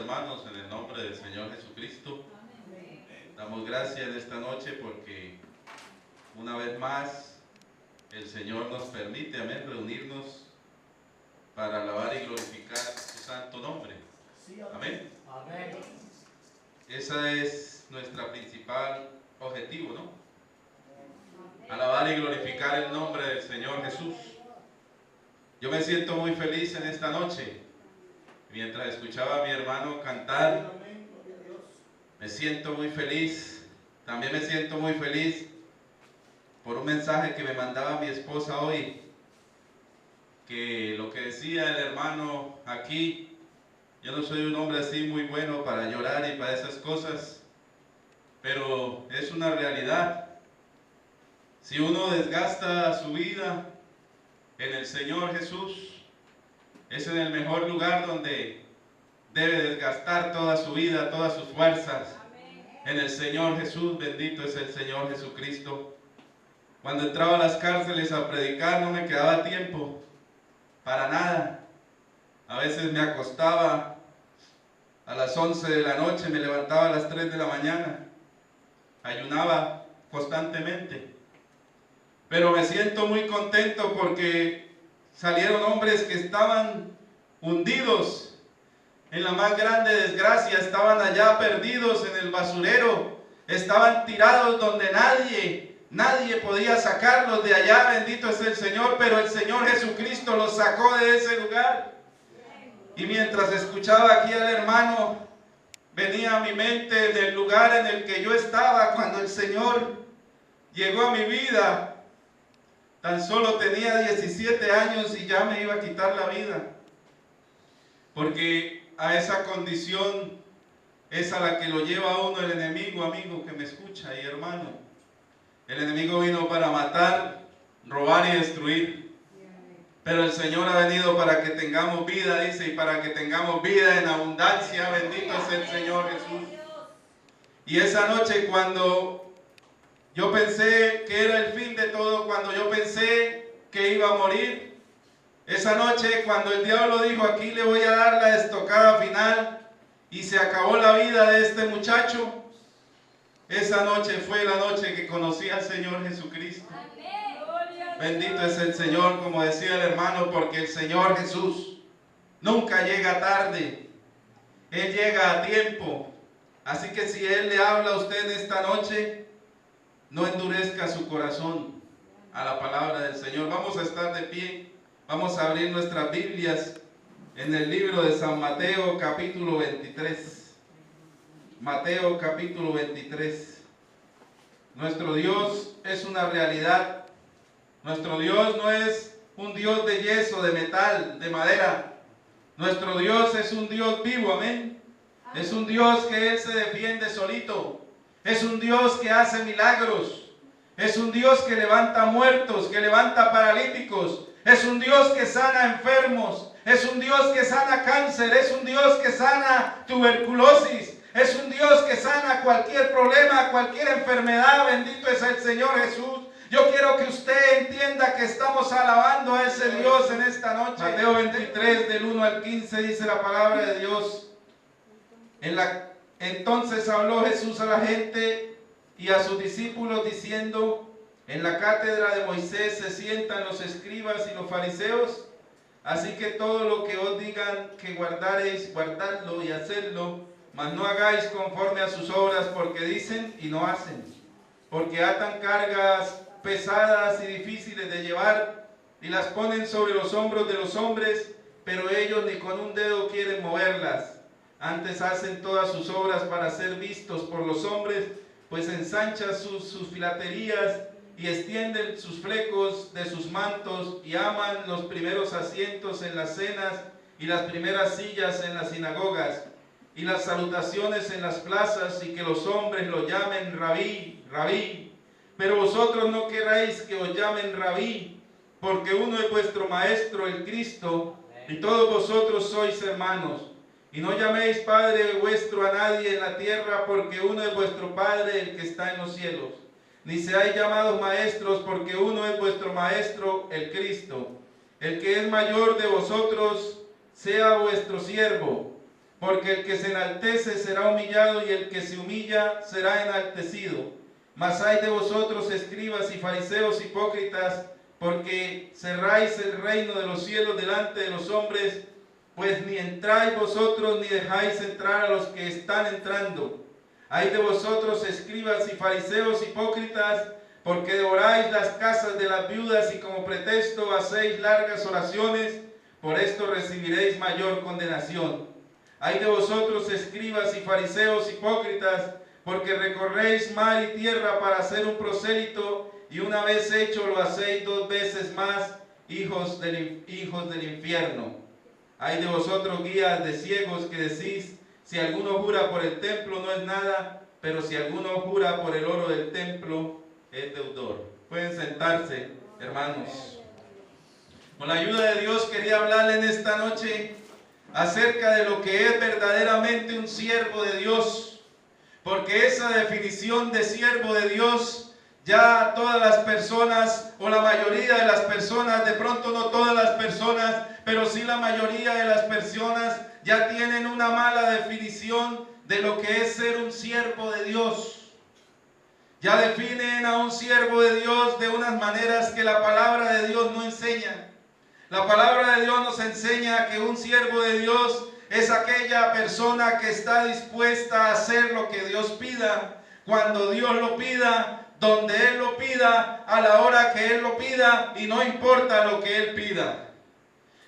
hermanos en el nombre del Señor Jesucristo. Damos gracias en esta noche porque una vez más el Señor nos permite, amén, reunirnos para alabar y glorificar su santo nombre. Amén. Amén. Ese es nuestro principal objetivo, ¿no? Alabar y glorificar el nombre del Señor Jesús. Yo me siento muy feliz en esta noche. Mientras escuchaba a mi hermano cantar, me siento muy feliz. También me siento muy feliz por un mensaje que me mandaba mi esposa hoy, que lo que decía el hermano aquí, yo no soy un hombre así muy bueno para llorar y para esas cosas, pero es una realidad. Si uno desgasta su vida en el Señor Jesús, es en el mejor lugar donde debe desgastar toda su vida, todas sus fuerzas. En el Señor Jesús, bendito es el Señor Jesucristo. Cuando entraba a las cárceles a predicar no me quedaba tiempo para nada. A veces me acostaba a las 11 de la noche, me levantaba a las 3 de la mañana. Ayunaba constantemente. Pero me siento muy contento porque salieron hombres que estaban hundidos en la más grande desgracia, estaban allá perdidos en el basurero, estaban tirados donde nadie podía sacarlos de allá, bendito es el Señor, pero el Señor Jesucristo los sacó de ese lugar. Y mientras escuchaba aquí al hermano, venía a mi mente del lugar en el que yo estaba cuando el Señor llegó a mi vida. Tan solo tenía 17 años y ya me iba a quitar la vida. Porque a esa condición es a la que lo lleva a uno el enemigo, amigo que me escucha y hermano. El enemigo vino para matar, robar y destruir. Pero el Señor ha venido para que tengamos vida, dice, y para que tengamos vida en abundancia. Bendito es el Señor Jesús. Y esa noche cuando yo pensé que era el fin de todo, cuando yo pensé que iba a morir, esa noche cuando el diablo dijo, aquí le voy a dar la estocada final y se acabó la vida de este muchacho, esa noche fue la noche que conocí al Señor Jesucristo. Bendito es el Señor, como decía el hermano, porque el Señor Jesús nunca llega tarde, Él llega a tiempo. Así que si Él le habla a usted esta noche, no endurezca su corazón a la palabra del Señor. Vamos a estar de pie, vamos a abrir nuestras Biblias en el libro de San Mateo capítulo 23. Mateo capítulo 23. Nuestro Dios es una realidad. Nuestro Dios no es un Dios de yeso, de metal, de madera. Nuestro Dios es un Dios vivo, amén. Es un Dios que Él se defiende solito. Es un Dios que hace milagros. Es un Dios que levanta muertos, que levanta paralíticos. Es un Dios que sana enfermos. Es un Dios que sana cáncer. Es un Dios que sana tuberculosis. Es un Dios que sana cualquier problema, cualquier enfermedad. Bendito es el Señor Jesús. Yo quiero que usted entienda que estamos alabando a ese Dios en esta noche. Mateo 23, del 1 al 15, dice la palabra de Dios. Entonces habló Jesús a la gente y a sus discípulos diciendo, en la cátedra de Moisés se sientan los escribas y los fariseos, así que todo lo que os digan que guardaréis, guardadlo y hacedlo, mas no hagáis conforme a sus obras, porque dicen y no hacen, porque atan cargas pesadas y difíciles de llevar y las ponen sobre los hombros de los hombres, pero ellos ni con un dedo quieren moverlas. Antes hacen todas sus obras para ser vistos por los hombres, pues ensanchan sus filaterías y extienden sus flecos de sus mantos y aman los primeros asientos en las cenas y las primeras sillas en las sinagogas y las salutaciones en las plazas y que los hombres lo llamen rabí, rabí. Pero vosotros no queráis que os llamen rabí, porque uno es vuestro maestro, el Cristo, y todos vosotros sois hermanos. Y no llaméis Padre vuestro a nadie en la tierra, porque uno es vuestro Padre, el que está en los cielos. Ni seáis llamados maestros, porque uno es vuestro Maestro, el Cristo. El que es mayor de vosotros, sea vuestro siervo. porque el que se enaltece será humillado y el que se humilla será enaltecido. Mas hay de vosotros, escribas y fariseos hipócritas, porque cerráis el reino de los cielos delante de los hombres, pues ni entráis vosotros ni dejáis entrar a los que están entrando. Hay de vosotros, escribas y fariseos hipócritas, porque devoráis las casas de las viudas y como pretexto hacéis largas oraciones, por esto recibiréis mayor condenación. Hay de vosotros, escribas y fariseos hipócritas, porque recorréis mar y tierra para hacer un prosélito, y una vez hecho lo hacéis 2 veces más, hijos del infierno. Hay de vosotros, guías de ciegos, que decís, si alguno jura por el templo no es nada, pero si alguno jura por el oro del templo, es deudor. Pueden sentarse, hermanos. Con la ayuda de Dios quería hablarle en esta noche acerca de lo que es verdaderamente un siervo de Dios, porque esa definición de siervo de Dios, ya todas las personas, o la mayoría de las personas, de pronto no todas las personas, pero sí la mayoría de las personas ya tienen una mala definición de lo que es ser un siervo de Dios. Ya definen a un siervo de Dios de unas maneras que la palabra de Dios no enseña. La palabra de Dios nos enseña que un siervo de Dios es aquella persona que está dispuesta a hacer lo que Dios pida, cuando Dios lo pida, donde Él lo pida, a la hora que Él lo pida, y no importa lo que Él pida.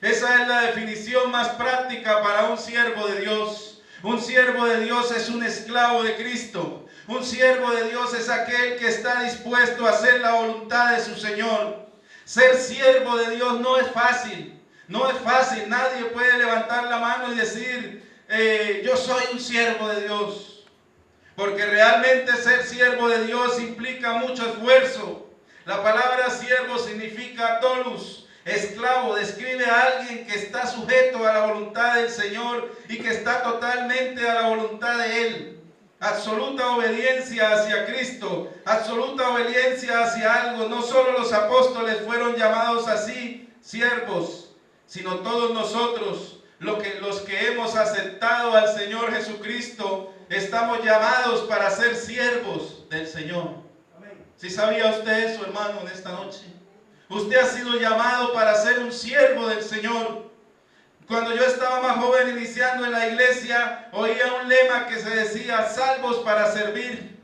Esa es la definición más práctica para un siervo de Dios. Un siervo de Dios es un esclavo de Cristo. Un siervo de Dios es aquel que está dispuesto a hacer la voluntad de su Señor. Ser siervo de Dios no es fácil. No es fácil. Nadie puede levantar la mano y decir, yo soy un siervo de Dios. Porque realmente ser siervo de Dios implica mucho esfuerzo. La palabra siervo significa dolus. Esclavo describe a alguien que está sujeto a la voluntad del Señor y que está totalmente a la voluntad de Él. Absoluta obediencia hacia Cristo, absoluta obediencia hacia algo. No solo los apóstoles fueron llamados así, siervos, sino todos nosotros, los que hemos aceptado al Señor Jesucristo, estamos llamados para ser siervos del Señor. ¿Sí sabía usted eso, hermano, en esta noche? Usted ha sido llamado para ser un siervo del Señor. Cuando yo estaba más joven iniciando en la iglesia, oía un lema que se decía, salvos para servir.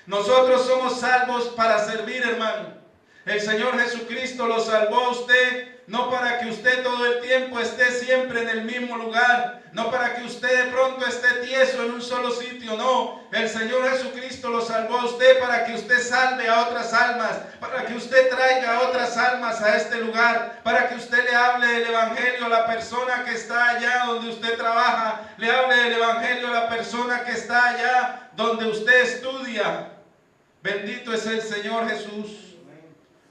Nosotros somos salvos para servir, hermano. El Señor Jesucristo lo salvó a usted, no para que usted todo el tiempo esté siempre en el mismo lugar, no para que usted de pronto esté tieso en un solo sitio, no. El Señor Jesucristo lo salvó a usted para que usted salve a otras almas, para que usted traiga a otras almas a este lugar, para que usted le hable del Evangelio a la persona que está allá donde usted trabaja, le hable del Evangelio a la persona que está allá donde usted estudia. Bendito es el Señor Jesús.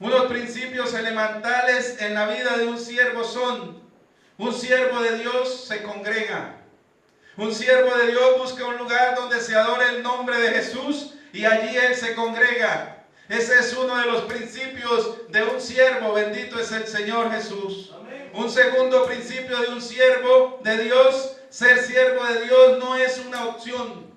Unos principios elementales en la vida de un siervo son: un siervo de Dios se congrega. Un siervo de Dios busca un lugar donde se adore el nombre de Jesús y allí él se congrega. Ese es uno de los principios de un siervo. Bendito es el Señor Jesús. Amén. Un segundo principio de un siervo de Dios: ser siervo de Dios no es una opción.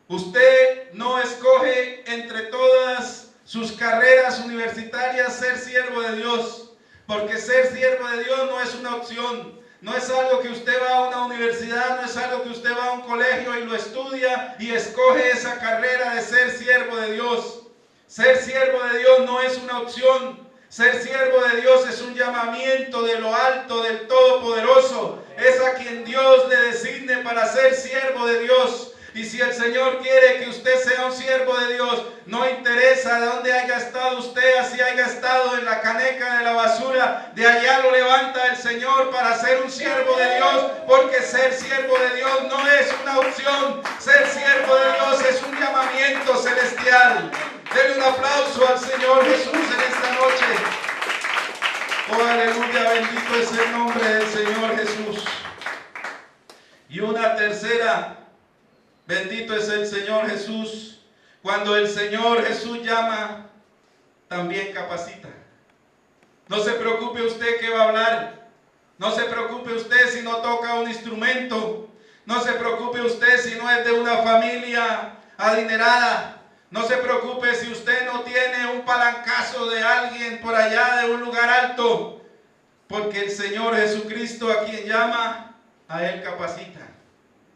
Usted no escoge entre todas sus carreras universitarias ser siervo de Dios, porque ser siervo de Dios no es una opción. No es algo que usted va a una universidad, no es algo que usted va a un colegio y lo estudia y escoge esa carrera de ser siervo de Dios. Ser siervo de Dios no es una opción. Ser siervo de Dios es un llamamiento de lo alto, del Todopoderoso. Es a quien Dios le designe para ser siervo de Dios. Y si el Señor quiere que usted sea un siervo de Dios, no interesa de dónde haya estado usted, así haya estado en la caneca de la basura, de allá lo levanta el Señor para ser un siervo de Dios, porque ser siervo de Dios no es una opción. Ser siervo de Dios es un llamamiento celestial. Denle un aplauso al Señor Jesús en esta noche. Oh, aleluya, bendito es el nombre del Señor Jesús. Y una tercera: bendito es el Señor Jesús. Cuando el Señor Jesús llama, también capacita. No se preocupe usted que va a hablar. No se preocupe usted si no toca un instrumento. No se preocupe usted si no es de una familia adinerada. No se preocupe si usted no tiene un palancazo de alguien por allá de un lugar alto. Porque el Señor Jesucristo, a quien llama, a Él capacita.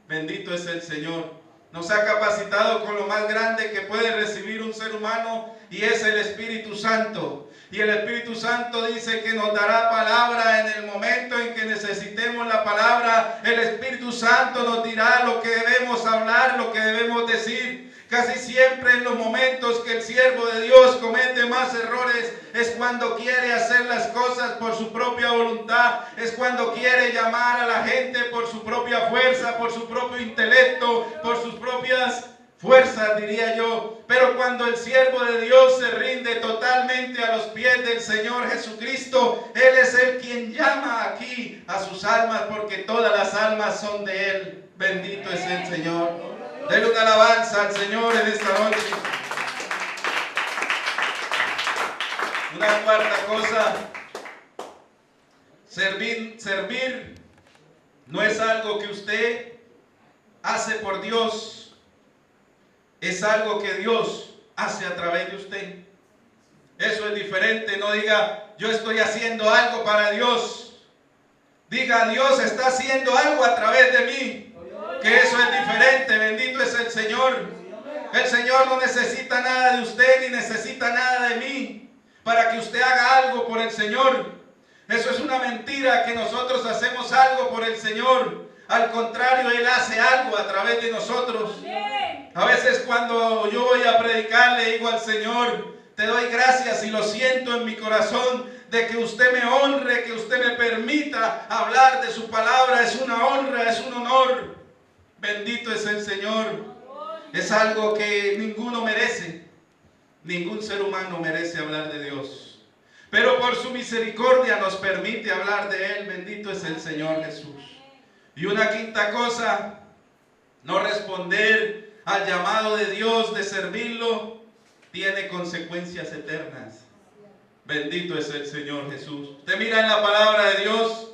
Bendito es el Señor. Nos ha capacitado con lo más grande que puede recibir un ser humano, y es el Espíritu Santo. Y el Espíritu Santo dice que nos dará palabra en el momento en que necesitemos la palabra. El Espíritu Santo nos dirá lo que debemos hablar, lo que debemos decir. Casi siempre en los momentos que el siervo de Dios comete más errores es cuando quiere hacer las cosas por su propia voluntad, es cuando quiere llamar a la gente por su propia fuerza, por su propio intelecto, por sus propias fuerzas, diría yo. Pero cuando el siervo de Dios se rinde totalmente a los pies del Señor Jesucristo, Él es el quien llama aquí a sus almas, porque todas las almas son de Él. Bendito es el Señor. Denle una alabanza al Señor en esta noche. Una cuarta cosa, servir no es algo que usted hace por Dios, es algo que Dios hace a través de usted. Eso es diferente. No diga, yo estoy haciendo algo para Dios. Diga, Dios está haciendo algo a través de mí. Que eso es diferente. Bendito es el Señor. El Señor no necesita nada de usted ni necesita nada de mí para que usted haga algo por el Señor. Eso es una mentira, que nosotros hacemos algo por el Señor. Al contrario, Él hace algo a través de nosotros. A veces cuando yo voy a predicar, le digo al Señor, te doy gracias y lo siento en mi corazón de que usted me honre, que usted me permita hablar de su palabra. Es una honra, es un honor. Bendito es el Señor. Es algo que ninguno merece. Ningún ser humano merece hablar de Dios. Pero por su misericordia nos permite hablar de Él. Bendito es el Señor Jesús. Y una quinta cosa, no responder al llamado de Dios de servirlo tiene consecuencias eternas. Bendito es el Señor Jesús. Usted mira en la palabra de Dios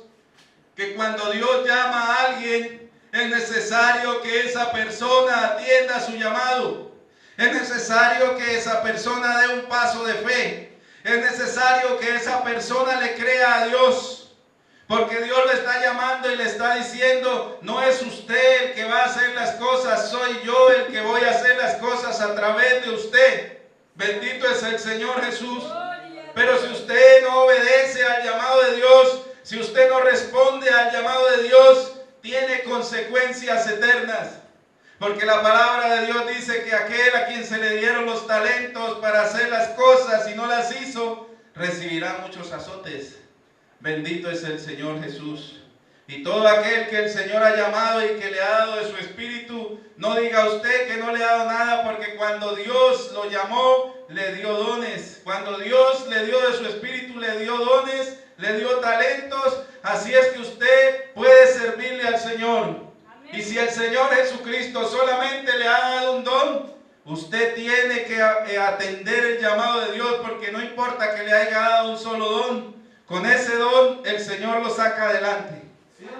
que cuando Dios llama a alguien, es necesario que esa persona atienda su llamado. Es necesario que esa persona dé un paso de fe. Es necesario que esa persona le crea a Dios. Porque Dios le está llamando y le está diciendo, no es usted el que va a hacer las cosas, soy yo el que voy a hacer las cosas a través de usted. Bendito es el Señor Jesús. Pero si usted no obedece al llamado de Dios, si usted no responde al llamado de Dios, tiene consecuencias eternas. Porque la palabra de Dios dice que aquel a quien se le dieron los talentos para hacer las cosas y no las hizo, recibirá muchos azotes. Bendito es el Señor Jesús. Y todo aquel que el Señor ha llamado y que le ha dado de su espíritu, no diga usted que no le ha dado nada, porque cuando Dios lo llamó, le dio dones. Cuando Dios le dio de su espíritu, le dio dones, le dio talentos. Así es que usted puede servirle al Señor. Amén. Y si el Señor Jesucristo solamente le ha dado un don, usted tiene que atender el llamado de Dios, porque no importa que le haya dado un solo don. Con ese don el Señor lo saca adelante.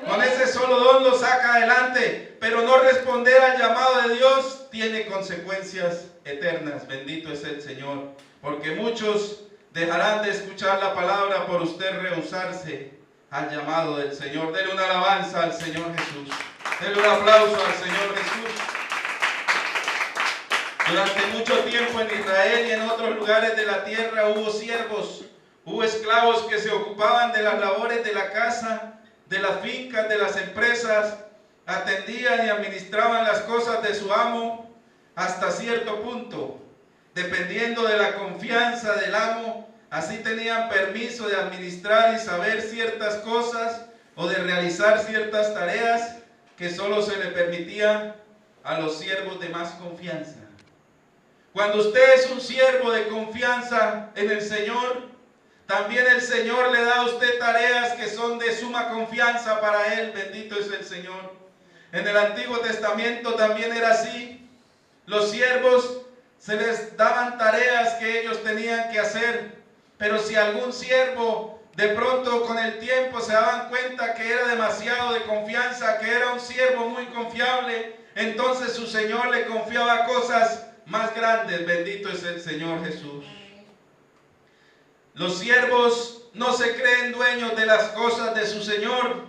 Con ese solo don lo saca adelante. Pero no responder al llamado de Dios tiene consecuencias eternas. Bendito es el Señor. Porque muchos dejarán de escuchar la palabra por usted rehusarse al llamado del Señor. Dele una alabanza al Señor Jesús. Dele un aplauso al Señor Jesús. Durante mucho tiempo en Israel y en otros lugares de la tierra hubo siervos, hubo esclavos que se ocupaban de las labores de la casa, de las fincas, de las empresas, atendían y administraban las cosas de su amo hasta cierto punto. Dependiendo de la confianza del amo, así tenían permiso de administrar y saber ciertas cosas o de realizar ciertas tareas que solo se le permitía a los siervos de más confianza. Cuando usted es un siervo de confianza en el Señor, también el Señor le da a usted tareas que son de suma confianza para Él. Bendito es el Señor. En el Antiguo Testamento también era así. Los siervos se les daban tareas que ellos tenían que hacer. Pero si algún siervo de pronto con el tiempo se daban cuenta que era demasiado de confianza, que era un siervo muy confiable. Entonces su Señor le confiaba cosas más grandes. Bendito es el Señor Jesús. Los siervos no se creen dueños de las cosas de su Señor.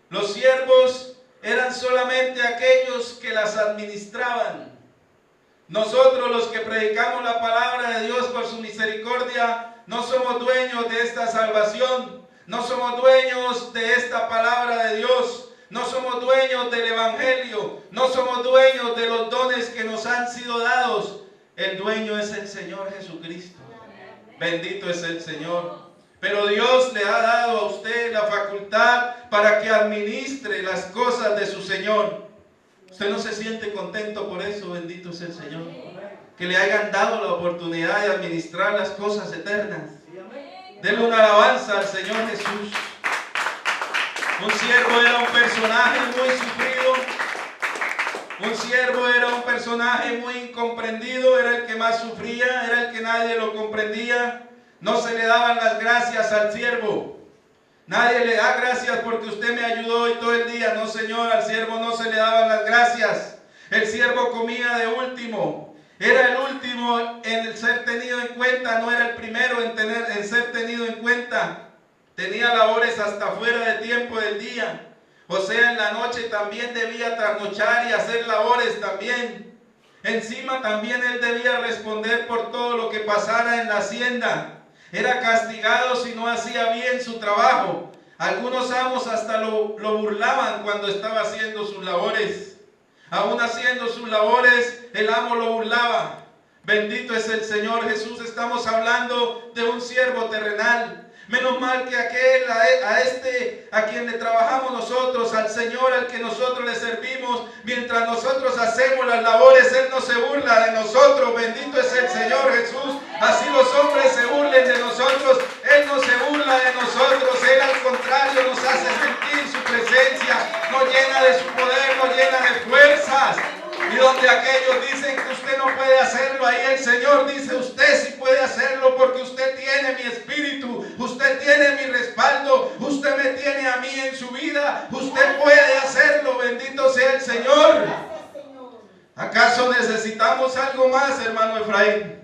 Los siervos eran solamente aquellos que las administraban. Nosotros, los que predicamos la palabra de Dios por su misericordia, no somos dueños de esta salvación, no somos dueños de esta palabra de Dios, no somos dueños del evangelio, no somos dueños de los dones que nos han sido dados. El dueño es el Señor Jesucristo. Bendito es el Señor. Pero Dios le ha dado a usted la facultad para que administre las cosas de su Señor. ¿Usted no se siente contento por eso? Bendito es el Señor. Que le hayan dado la oportunidad de administrar las cosas eternas. Denle una alabanza al Señor Jesús. Un siervo era un personaje muy sufrido. Un siervo era un personaje muy incomprendido. Era el que más sufría, era el que nadie lo comprendía. No se le daban las gracias al siervo. Nadie le da gracias porque usted me ayudó hoy todo el día. No, Señor, al siervo no se le daban las gracias. El siervo comía de último. Era el último en ser tenido en cuenta, no era el primero en ser tenido en cuenta. Tenía labores hasta fuera de tiempo del día. O sea, en la noche también debía trasnochar y hacer labores también. Encima también él debía responder por todo lo que pasara en la hacienda. Era castigado si no hacía bien su trabajo. Algunos amos hasta lo burlaban cuando estaba haciendo sus labores. Aún haciendo sus labores, el amo lo burlaba. Bendito es el Señor Jesús. Estamos hablando de un siervo terrenal. Menos mal que a quien le trabajamos nosotros, al Señor al que nosotros le servimos, mientras nosotros hacemos las labores, Él no se burla de nosotros. Bendito es el Señor Jesús. Así los hombres se burlen de nosotros, Él no se burla de nosotros. Él al contrario nos hace sentir su presencia, nos llena de su poder, nos llena de fuerzas. Y donde aquellos dicen que usted no puede hacerlo, ahí el Señor dice: usted sí puede hacerlo, porque usted tiene mi espíritu, usted tiene mi respaldo, usted me tiene a mí en su vida, usted puede hacerlo. Bendito sea el Señor. ¿Acaso necesitamos algo más, hermano Efraín?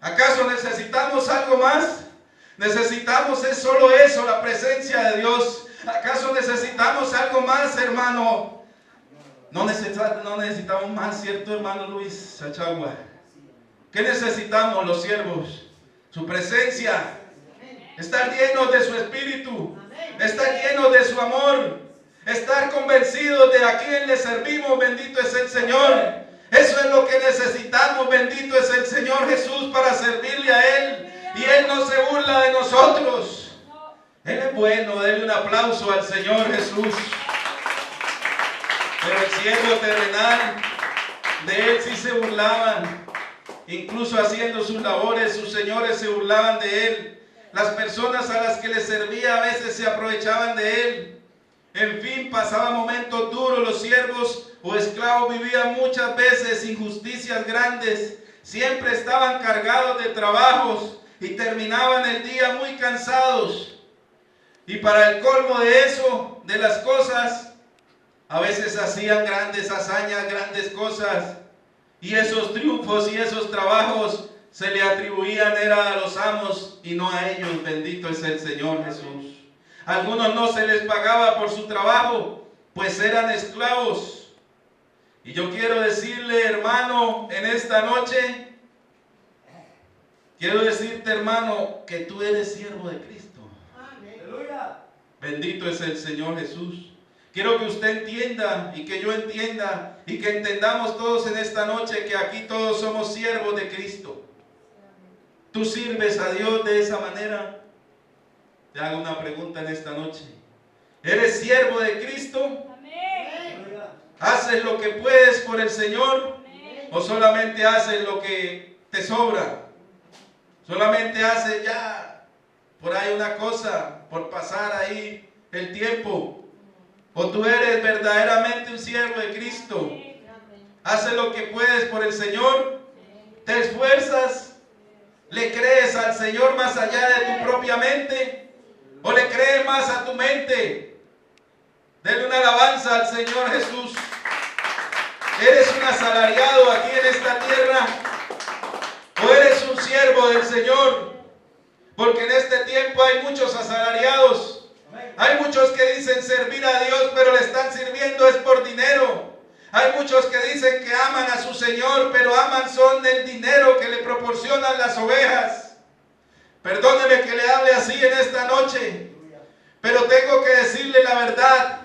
¿Acaso necesitamos algo más? Necesitamos es solo eso, la presencia de Dios. ¿Acaso necesitamos algo más, hermano? No necesitamos más, ¿cierto, hermano Luis Sachagua? ¿Qué necesitamos los siervos? Su presencia. Estar llenos de su espíritu. Estar llenos de su amor. Estar convencidos de a quién le servimos. Bendito es el Señor. Eso es lo que necesitamos. Bendito es el Señor Jesús para servirle a Él. Y Él no se burla de nosotros. Él es bueno. Denle un aplauso al Señor Jesús. Pero el siervo terrenal, de él sí se burlaban. Incluso haciendo sus labores, sus señores se burlaban de él. Las personas a las que le servía a veces se aprovechaban de él. En fin, pasaban momentos duros. Los siervos o esclavos vivían muchas veces injusticias grandes. Siempre estaban cargados de trabajos y terminaban el día muy cansados. Y para el colmo de eso, de las cosas, a veces hacían grandes hazañas, grandes cosas, y esos triunfos y esos trabajos se le atribuían era a los amos y no a ellos. Bendito es el Señor Jesús. A algunos no se les pagaba por su trabajo, pues eran esclavos. Y yo quiero decirle, hermano, en esta noche, quiero decirte, hermano, que tú eres siervo de Cristo. Aleluya. Bendito es el Señor Jesús. Quiero que usted entienda y que yo entienda y que entendamos todos en esta noche que aquí todos somos siervos de Cristo. ¿Tú sirves a Dios de esa manera? Te hago una pregunta en esta noche. ¿Eres siervo de Cristo? Amén. ¿Haces lo que puedes por el Señor? Amén. ¿O solamente haces lo que te sobra? ¿Solamente haces ya por ahí una cosa, por pasar ahí el tiempo? ¿O tú eres verdaderamente un siervo de Cristo? ¿Haces lo que puedes por el Señor? ¿Te esfuerzas? ¿Le crees al Señor más allá de tu propia mente? ¿O le crees más a tu mente? Denle una alabanza al Señor Jesús. ¿Eres un asalariado aquí en esta tierra? ¿O eres un siervo del Señor? Porque en este tiempo hay muchos asalariados. Hay muchos que dicen servir a Dios, pero le están sirviendo es por dinero. Hay muchos que dicen que aman a su Señor, pero aman son el dinero que le proporcionan las ovejas. Perdóneme que le hable así en esta noche, pero tengo que decirle la verdad.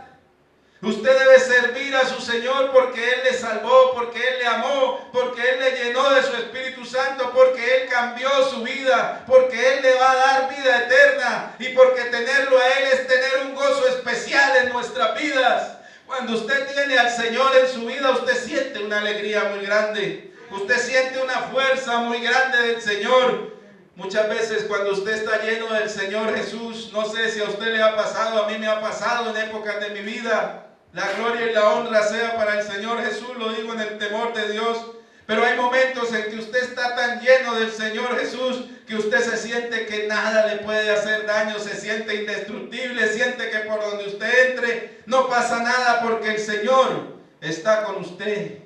Usted debe servir a su Señor porque Él le salvó, porque Él le amó, porque Él le llenó de su Espíritu Santo, porque Él cambió su vida, porque Él le va a dar vida eterna y porque tenerlo a Él es tener un gozo especial en nuestras vidas. Cuando usted tiene al Señor en su vida, usted siente una alegría muy grande. Usted siente una fuerza muy grande del Señor. Muchas veces cuando usted está lleno del Señor Jesús, no sé si a usted le ha pasado, a mí me ha pasado en épocas de mi vida. La gloria y la honra sea para el Señor Jesús, lo digo en el temor de Dios. Pero hay momentos en que usted está tan lleno del Señor Jesús que usted se siente que nada le puede hacer daño, se siente indestructible, siente que por donde usted entre no pasa nada porque el Señor está con usted.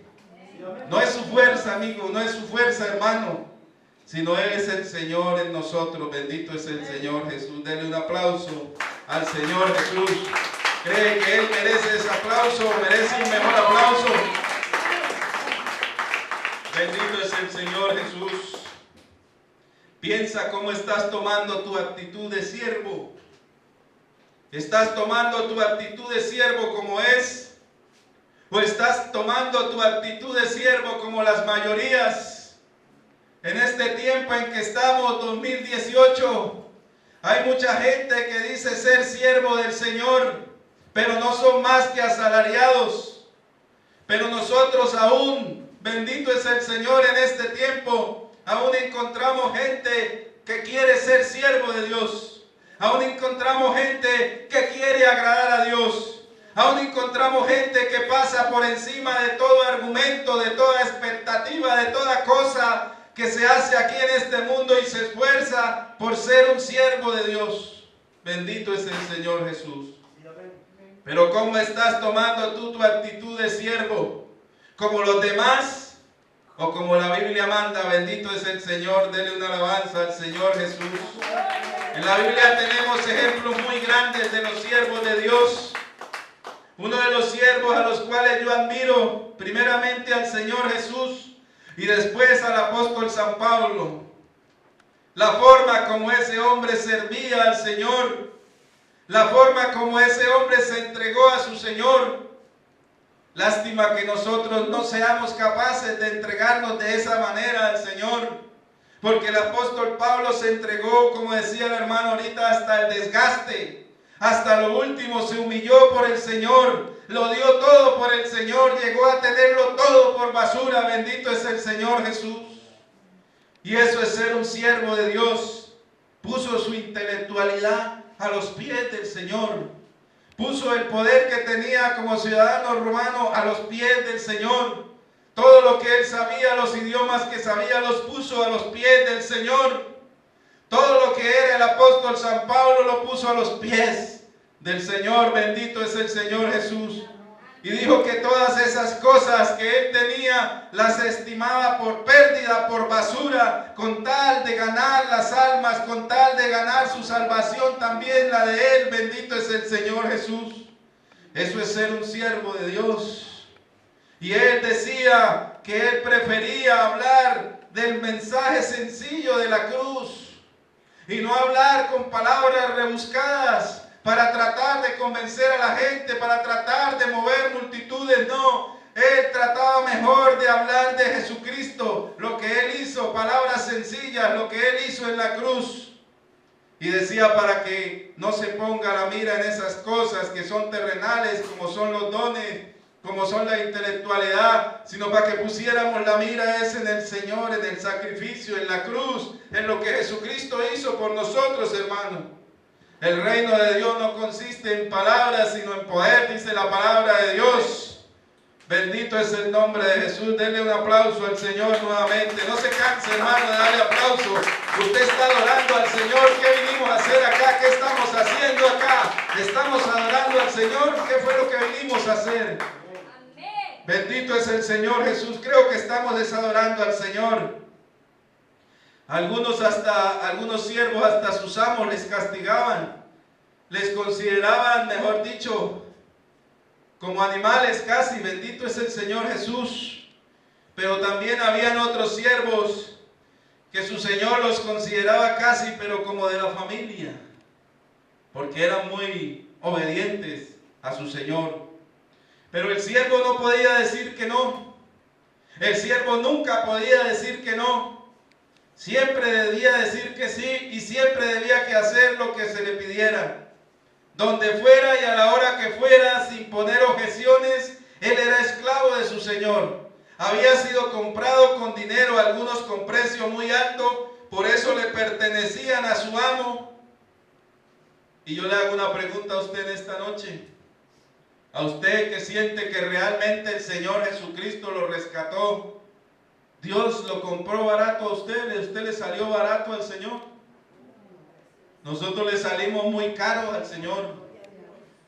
No es su fuerza, amigo, no es su fuerza, hermano, sino Él es el Señor en nosotros. Bendito es el Señor Jesús. Denle un aplauso al Señor Jesús. ¿Cree que Él merece ese aplauso? ¿Merece un mejor aplauso? Bendito es el Señor Jesús. Piensa cómo estás tomando tu actitud de siervo. ¿Estás tomando tu actitud de siervo como es? ¿O estás tomando tu actitud de siervo como las mayorías? En este tiempo en que estamos, 2018, hay mucha gente que dice ser siervo del Señor, pero no son más que asalariados. Pero nosotros aún, bendito es el Señor, en este tiempo, aún encontramos gente que quiere ser siervo de Dios. Aún encontramos gente que quiere agradar a Dios. Aún encontramos gente que pasa por encima de todo argumento, de toda expectativa, de toda cosa que se hace aquí en este mundo y se esfuerza por ser un siervo de Dios. Bendito es el Señor Jesús. Pero ¿cómo estás tomando tú tu actitud de siervo? ¿Como los demás? ¿O como la Biblia manda? Bendito es el Señor. Dele una alabanza al Señor Jesús. En la Biblia tenemos ejemplos muy grandes de los siervos de Dios. Uno de los siervos a los cuales yo admiro, primeramente al Señor Jesús y después al apóstol San Pablo. La forma como ese hombre servía al Señor, la forma como ese hombre se entregó a su Señor. Lástima que nosotros no seamos capaces de entregarnos de esa manera al Señor, porque el apóstol Pablo se entregó, como decía el hermano ahorita, hasta el desgaste, hasta lo último, se humilló por el Señor, lo dio todo por el Señor, llegó a tenerlo todo por basura. Bendito es el Señor Jesús. Y eso es ser un siervo de Dios. Puso su intelectualidad a los pies del Señor. Puso el poder que tenía como ciudadano romano a los pies del Señor. Todo lo que él sabía, los idiomas que sabía, los puso a los pies del Señor. Todo lo que era el apóstol San Pablo lo puso a los pies del Señor. Bendito es el Señor Jesús. Y dijo que todas esas cosas que él tenía las estimaba por pérdida, por basura, con tal de ganar las almas, con tal de ganar su salvación, también la de él. Bendito es el Señor Jesús. Eso es ser un siervo de Dios. Y él decía que él prefería hablar del mensaje sencillo de la cruz y no hablar con palabras rebuscadas para tratar de convencer a la gente, para tratar de mover multitudes. No, él trataba mejor de hablar de Jesucristo, lo que él hizo, palabras sencillas, lo que él hizo en la cruz. Y decía para que no se ponga la mira en esas cosas que son terrenales, como son los dones, como son la intelectualidad, sino para que pusiéramos la mira en el Señor, en el sacrificio, en la cruz, en lo que Jesucristo hizo por nosotros, hermano. El reino de Dios no consiste en palabras, sino en poder, dice la palabra de Dios. Bendito es el nombre de Jesús. Denle un aplauso al Señor nuevamente. No se canse, hermano, de darle aplauso. Usted está adorando al Señor. ¿Qué vinimos a hacer acá? ¿Qué estamos haciendo acá? ¿Estamos adorando al Señor? ¿Qué fue lo que vinimos a hacer? Bendito es el Señor Jesús. Creo que estamos desadorando al Señor. Algunos siervos hasta sus amos les castigaban. Les consideraban, mejor dicho, como animales casi. Bendito es el Señor Jesús. Pero también habían otros siervos que su Señor los consideraba casi, pero como de la familia, porque eran muy obedientes a su Señor. Pero el siervo no podía decir que no. El siervo nunca podía decir que no. Siempre debía decir que sí, y siempre debía que hacer lo que se le pidiera. Donde fuera y a la hora que fuera, sin poner objeciones, él era esclavo de su Señor. Había sido comprado con dinero, algunos con precio muy alto, por eso le pertenecían a su amo. Y yo le hago una pregunta a usted en esta noche. A usted que siente que realmente el Señor Jesucristo lo rescató, Dios lo compró barato a usted le salió barato al Señor. Nosotros le salimos muy caro al Señor.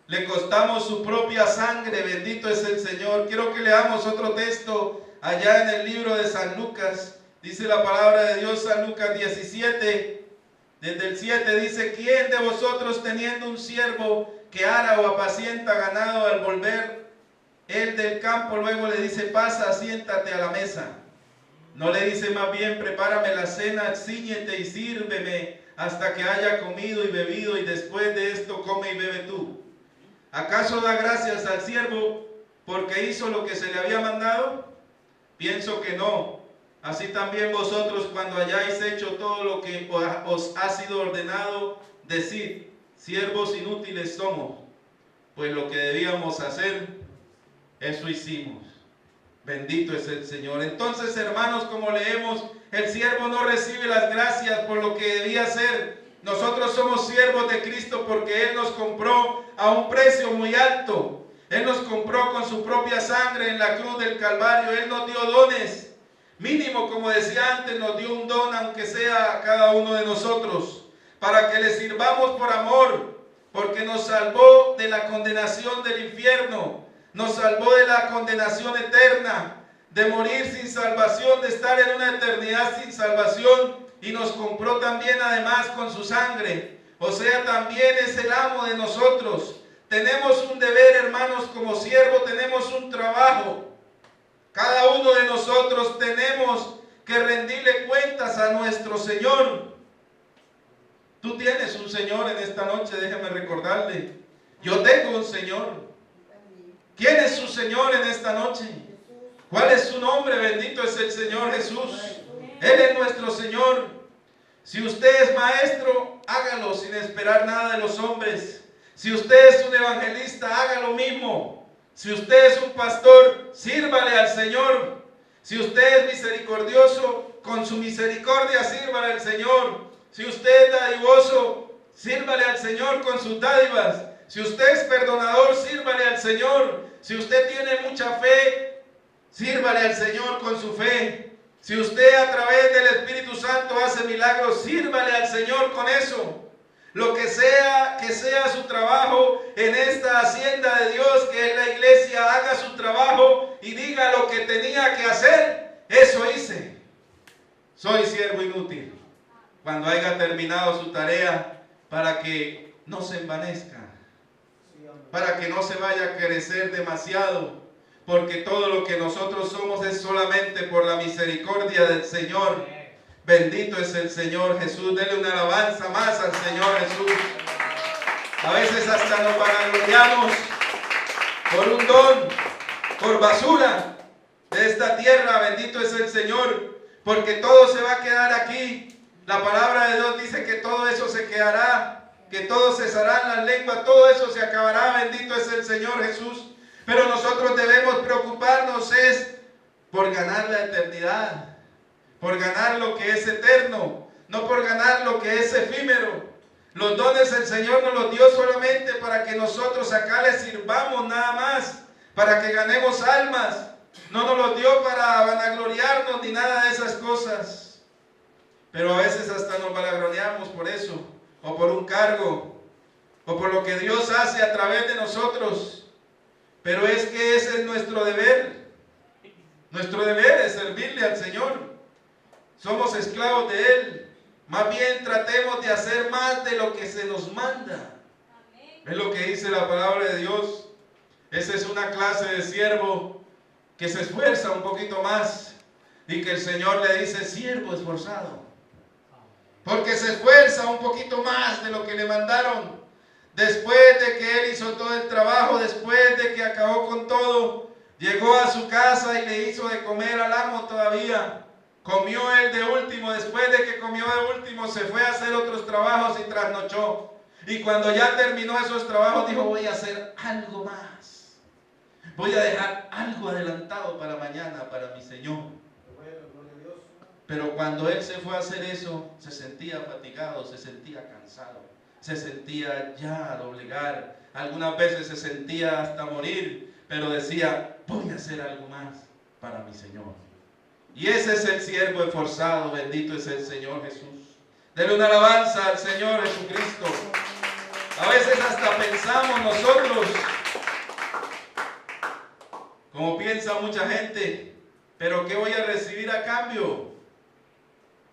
Le costamos su propia sangre, bendito es el Señor. Quiero que leamos otro texto allá en el libro de San Lucas. Dice la palabra de Dios, San Lucas 17, desde el 7 dice: ¿Quién de vosotros teniendo un siervo que ara o apacienta ganado, al volver él del campo luego le dice: pasa, siéntate a la mesa? No le dice más bien: prepárame la cena, cíñete y sírveme hasta que haya comido y bebido, y después de esto come y bebe tú. ¿Acaso da gracias al siervo porque hizo lo que se le había mandado? Pienso que no. Así también vosotros, cuando hayáis hecho todo lo que os ha sido ordenado, decid: siervos inútiles somos, pues lo que debíamos hacer, eso hicimos. Bendito es el Señor. Entonces, hermanos, como leemos, el siervo no recibe las gracias por lo que debía hacer. Nosotros somos siervos de Cristo porque Él nos compró a un precio muy alto. Él nos compró con su propia sangre en la cruz del Calvario. Él nos dio dones. Mínimo, como decía antes, nos dio un don, aunque sea a cada uno de nosotros, para que le sirvamos por amor, porque nos salvó de la condenación del infierno, nos salvó de la condenación eterna, de morir sin salvación, de estar en una eternidad sin salvación, y nos compró también además con su sangre. O sea, también es el amo de nosotros. Tenemos un deber, hermanos, como siervo, tenemos un trabajo. Cada uno de nosotros tenemos que rendirle cuentas a nuestro Señor. Tú tienes un Señor en esta noche, déjame recordarle. Yo tengo un Señor. ¿Quién es su Señor en esta noche? ¿Cuál es su nombre? Bendito es el Señor Jesús. Él es nuestro Señor. Si usted es maestro, hágalo sin esperar nada de los hombres. Si usted es un evangelista, haga lo mismo. Si usted es un pastor, sírvale al Señor. Si usted es misericordioso, con su misericordia sírvale al Señor. Si usted es dadivoso, sírvale al Señor con sus dádivas. Si usted es perdonador, sírvale al Señor. Si usted tiene mucha fe, sírvale al Señor con su fe. Si usted a través del Espíritu Santo hace milagros, sírvale al Señor con eso. Lo que sea su trabajo en esta hacienda de Dios, que es la iglesia, haga su trabajo y diga lo que tenía que hacer. Eso hice. Soy siervo inútil. Cuando haya terminado su tarea, para que no se envanezca, para que no se vaya a crecer demasiado, porque todo lo que nosotros somos es solamente por la misericordia del Señor. Bendito es el Señor Jesús. Denle una alabanza más al Señor Jesús. A veces hasta nos vanagloriamos por un don, por basura de esta tierra. Bendito es el Señor, porque todo se va a quedar aquí. La palabra de Dios dice que todo eso se quedará, que todo cesará en la lengua, todo eso se acabará. Bendito es el Señor Jesús. Pero nosotros debemos preocuparnos es por ganar la eternidad, por ganar lo que es eterno, no por ganar lo que es efímero. Los dones el Señor nos los dio solamente para que nosotros acá le sirvamos nada más. para que ganemos almas. No nos los dio para vanagloriarnos ni nada de esas cosas. Pero a veces hasta nos vanagloriamos por eso, o por un cargo, o por lo que Dios hace a través de nosotros. Pero es que ese es nuestro deber. Nuestro deber es servirle al Señor. Somos esclavos de Él. Más bien tratemos de hacer más de lo que se nos manda. Es lo que dice la palabra de Dios. Esa es una clase de siervo que se esfuerza un poquito más y que el Señor le dice siervo esforzado. Porque se esfuerza un poquito más de lo que le mandaron. Después de que él hizo todo el trabajo, después de que acabó con todo, llegó a su casa y le hizo de comer al amo todavía. Comió él de último, después de que comió de último se fue a hacer otros trabajos y trasnochó. Y cuando ya terminó esos trabajos dijo, voy a hacer algo más. Voy a dejar algo adelantado para mañana, para mi Señor. Pero cuando él se fue a hacer eso, se sentía fatigado, se sentía cansado, se sentía ya a doblegar. Algunas veces se sentía hasta morir, pero decía, voy a hacer algo más para mi Señor. Y ese es el siervo esforzado, bendito es el Señor Jesús. Denle una alabanza al Señor Jesucristo. A veces hasta pensamos nosotros, como piensa mucha gente, pero ¿qué voy a recibir a cambio?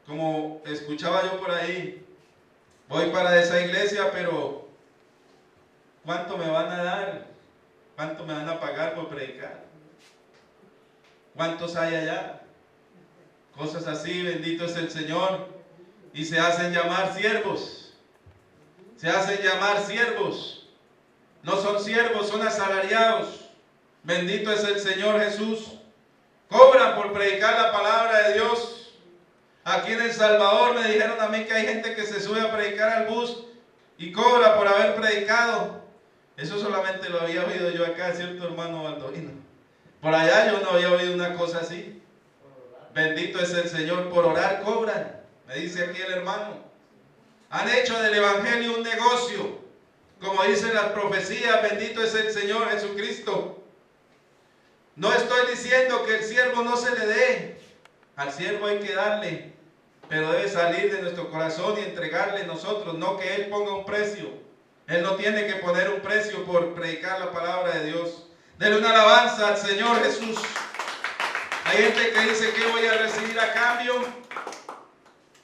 Como escuchaba yo por ahí, voy para esa iglesia, pero ¿cuánto me van a dar? ¿Cuánto me van a pagar por predicar? ¿Cuántos hay allá? Cosas así, bendito es el Señor. Y se hacen llamar siervos. Se hacen llamar siervos. No son siervos, son asalariados. Bendito es el Señor Jesús. Cobran por predicar la palabra de Dios. Aquí en El Salvador me dijeron a mí que hay gente que se sube a predicar al bus y cobra por haber predicado. Eso solamente lo había oído yo acá, ¿cierto, hermano Baldovino? Por allá yo no había oído una cosa así. Bendito es el Señor, por orar cobran, me dice aquí el hermano. Han hecho del evangelio un negocio, como dicen las profecías, bendito es el Señor Jesucristo. No estoy diciendo que el siervo no se le dé, al siervo hay que darle, pero debe salir de nuestro corazón y entregarle nosotros, no que él ponga un precio. Él no tiene que poner un precio por predicar la palabra de Dios. Denle una alabanza al Señor Jesús. Hay gente que dice, ¿qué voy a recibir a cambio?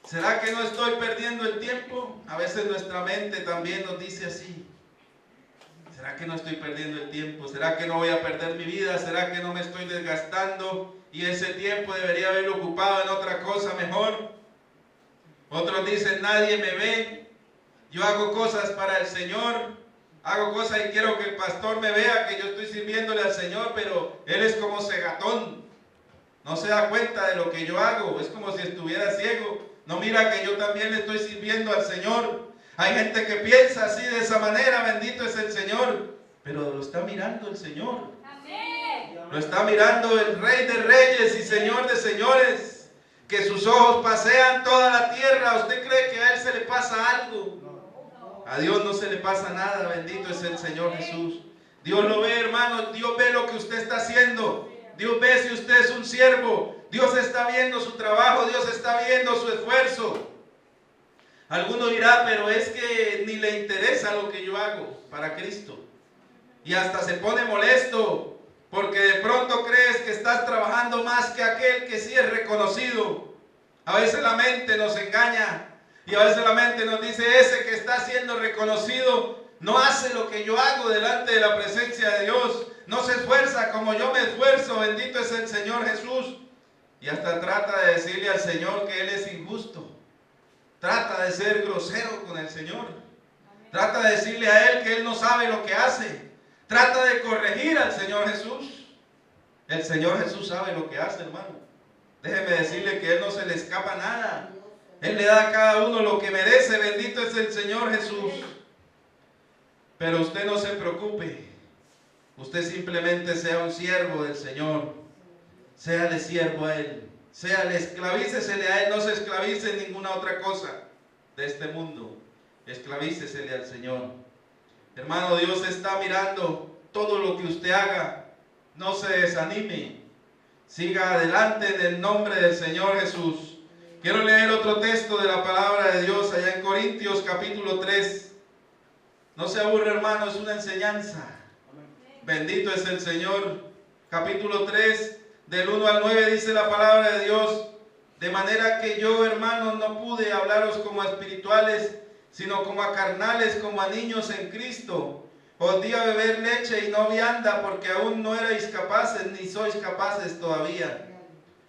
¿Será que no estoy perdiendo el tiempo? A veces nuestra mente también nos dice así. ¿Será que no estoy perdiendo el tiempo? ¿Será que no voy a perder mi vida? ¿Será que no me estoy desgastando? Y ese tiempo debería haberlo ocupado en otra cosa mejor. Otros dicen, nadie me ve. Yo hago cosas para el Señor. Hago cosas y quiero que el pastor me vea que yo estoy sirviéndole al Señor, pero él es como cegatón. No se da cuenta de lo que yo hago. Es como si estuviera ciego. No mira que yo también le estoy sirviendo al Señor. Hay gente que piensa así de esa manera. Bendito es el Señor. Pero lo está mirando el Señor. Amén. Lo está mirando el Rey de Reyes y Señor de Señores. Que sus ojos pasean toda la tierra. ¿Usted cree que a Él se le pasa algo? A Dios no se le pasa nada. Bendito es el Señor Jesús. Dios lo ve, hermano. Dios ve lo que usted está haciendo. Dios ve si usted es un siervo. Dios está viendo su trabajo. Dios está viendo su esfuerzo. Alguno dirá, pero es que ni le interesa lo que yo hago para Cristo. Y hasta se pone molesto porque de pronto crees que estás trabajando más que aquel que sí es reconocido. A veces la mente nos engaña y a veces la mente nos dice, ese que está siendo reconocido no hace lo que yo hago delante de la presencia de Dios. No se esfuerza como yo me esfuerzo. Bendito es el Señor Jesús. Y hasta trata de decirle al Señor que Él es injusto. Trata de ser grosero con el Señor. Trata de decirle a Él que Él no sabe lo que hace. Trata de corregir al Señor Jesús. El Señor Jesús sabe lo que hace, hermano. Déjeme decirle que Él no se le escapa nada. Él le da a cada uno lo que merece. Bendito es el Señor Jesús. Pero usted no se preocupe. Usted simplemente sea un siervo del Señor. Séale siervo a Él. Esclavícesele a Él. No se esclavice en ninguna otra cosa de este mundo. Esclavícesele al Señor. Hermano, Dios está mirando todo lo que usted haga. no se desanime, siga adelante en el nombre del Señor Jesús. Quiero leer otro texto de la palabra de Dios allá en Corintios capítulo 3. No se aburre, hermano, es una enseñanza. Bendito es el Señor. Capítulo 3, del 1 al 9 dice la palabra de Dios: de manera que yo, hermanos, no pude hablaros como a espirituales, sino como a carnales, como a niños en Cristo. Os di a beber leche y no vianda, porque aún no erais capaces, ni sois capaces todavía.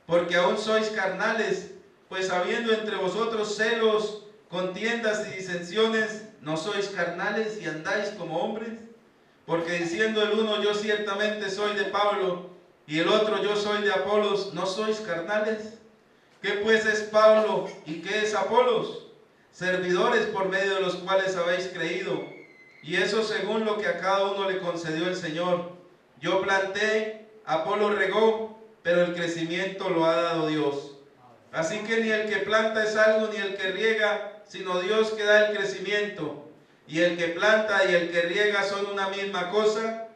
Porque aún sois carnales, pues habiendo entre vosotros celos, contiendas y disensiones, ¿no sois carnales y andáis como hombres? Porque diciendo el uno, yo ciertamente soy de Pablo, y el otro, yo soy de Apolos, ¿no sois carnales? ¿Qué pues es Pablo y qué es Apolos? Servidores por medio de los cuales habéis creído, y eso según lo que a cada uno le concedió el Señor. Yo planté, Apolo regó, pero el crecimiento lo ha dado Dios. Así que ni el que planta es algo, ni el que riega, sino Dios que da el crecimiento. Y el que planta y el que riega son una misma cosa,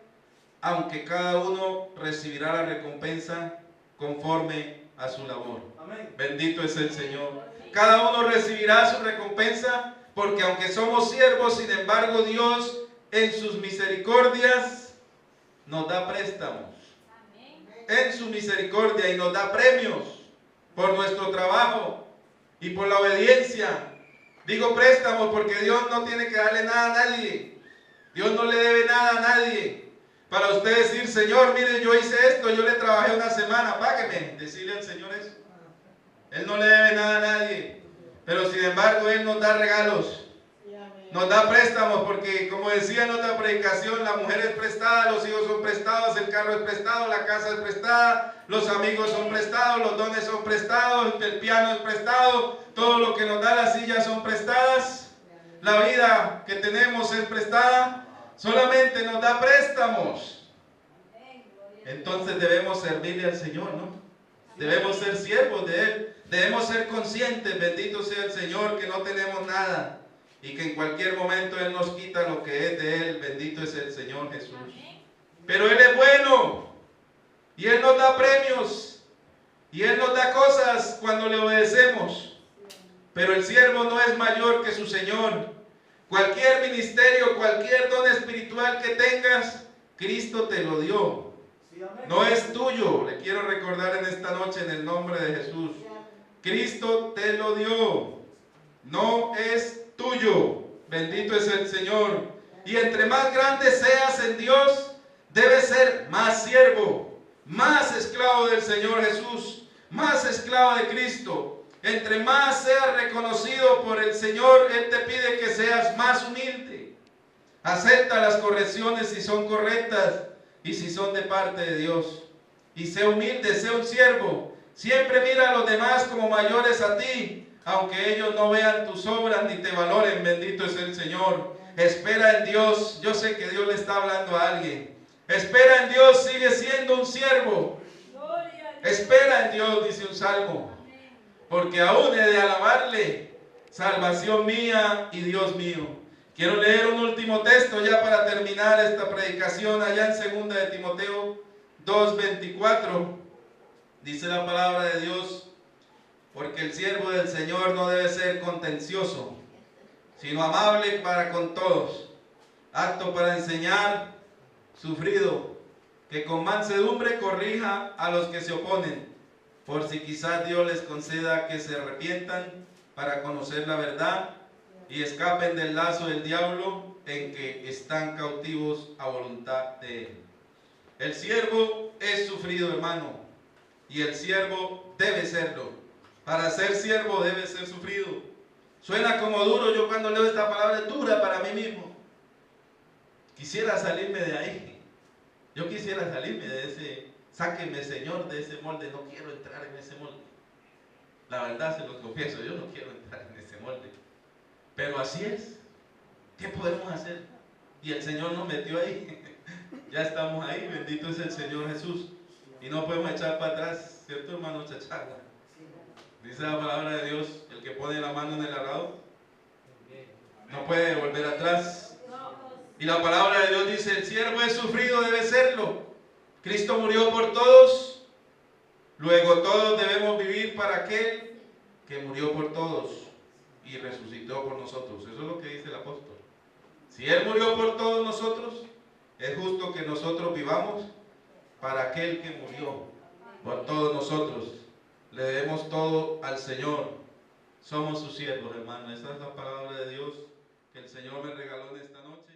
aunque cada uno recibirá la recompensa conforme a su labor. Amén. Bendito es el Señor. Cada uno recibirá su recompensa, porque aunque somos siervos, sin embargo Dios en sus misericordias nos da préstamos. En su misericordia, y nos da premios por nuestro trabajo y por la obediencia. Digo préstamos porque Dios no tiene que darle nada a nadie. Dios no le debe nada a nadie. Para usted decir, Señor, mire, yo hice esto, yo le trabajé una semana, págueme. Decirle al Señor eso. Él no le debe nada a nadie. Pero sin embargo, Él nos da regalos. Nos da préstamos porque, como decía en otra predicación, la mujer es prestada, los hijos son prestados, el carro es prestado, la casa es prestada, los amigos son prestados, los dones son prestados, el piano es prestado, todo lo que nos da las sillas son prestadas, la vida que tenemos es prestada, solamente nos da préstamos. Entonces debemos servirle al Señor, ¿no? Debemos ser siervos de Él, debemos ser conscientes, bendito sea el Señor, que no tenemos nada. Y que en cualquier momento Él nos quita lo que es de Él. Bendito es el Señor Jesús. Pero Él es bueno. Y Él nos da premios. Y Él nos da cosas cuando le obedecemos. Pero el siervo no es mayor que su Señor. Cualquier ministerio, cualquier don espiritual que tengas, Cristo te lo dio. No es tuyo. Le quiero recordar en esta noche en el nombre de Jesús. Cristo te lo dio. No es tuyo. Bendito es el Señor. Y entre más grande seas en Dios, debes ser más siervo, más esclavo del Señor Jesús, más esclavo de Cristo. Entre más seas reconocido por el Señor, Él te pide que seas más humilde. Acepta las correcciones si son correctas y si son de parte de Dios. Y sé humilde, sé un siervo. Siempre mira a los demás como mayores a ti, aunque ellos no vean tus obras ni te valoren. Bendito es el Señor. Espera en Dios. Yo sé que Dios le está hablando a alguien. Espera en Dios, sigue siendo un siervo. Espera en Dios, dice un salmo, porque aún he de alabarle, salvación mía y Dios mío. Quiero leer un último texto ya para terminar esta predicación, allá en 2 de Timoteo 2:24. Dice la palabra de Dios: porque el siervo del Señor no debe ser contencioso, sino amable para con todos, apto para enseñar, sufrido, que con mansedumbre corrija a los que se oponen, por si quizás Dios les conceda que se arrepientan para conocer la verdad y escapen del lazo del diablo en que están cautivos a voluntad de Él. El siervo es sufrido, hermano, y el siervo debe serlo. Para ser siervo debe ser sufrido. Suena como duro. Yo cuando leo esta palabra es dura para mí mismo. Quisiera salirme de ahí. Yo quisiera salirme de ese, sáqueme Señor de ese molde. No quiero entrar en ese molde. La verdad se lo confieso, yo no quiero entrar en ese molde. Pero así es. ¿Qué podemos hacer? Y el Señor nos metió ahí. Ya estamos ahí, bendito es el Señor Jesús. Y no podemos echar para atrás, ¿cierto, hermano Chacharra? Dice la palabra de Dios, el que pone la mano en el arado no puede volver atrás. Y la palabra de Dios dice, el siervo es sufrido, debe serlo. Cristo murió por todos, luego todos debemos vivir para aquel que murió por todos y resucitó por nosotros. Eso es lo que dice el apóstol. Si Él murió por todos nosotros, es justo que nosotros vivamos para aquel que murió por todos nosotros. Le debemos todo al Señor. Somos sus siervos, hermano. Esa es la palabra de Dios que el Señor me regaló en esta noche.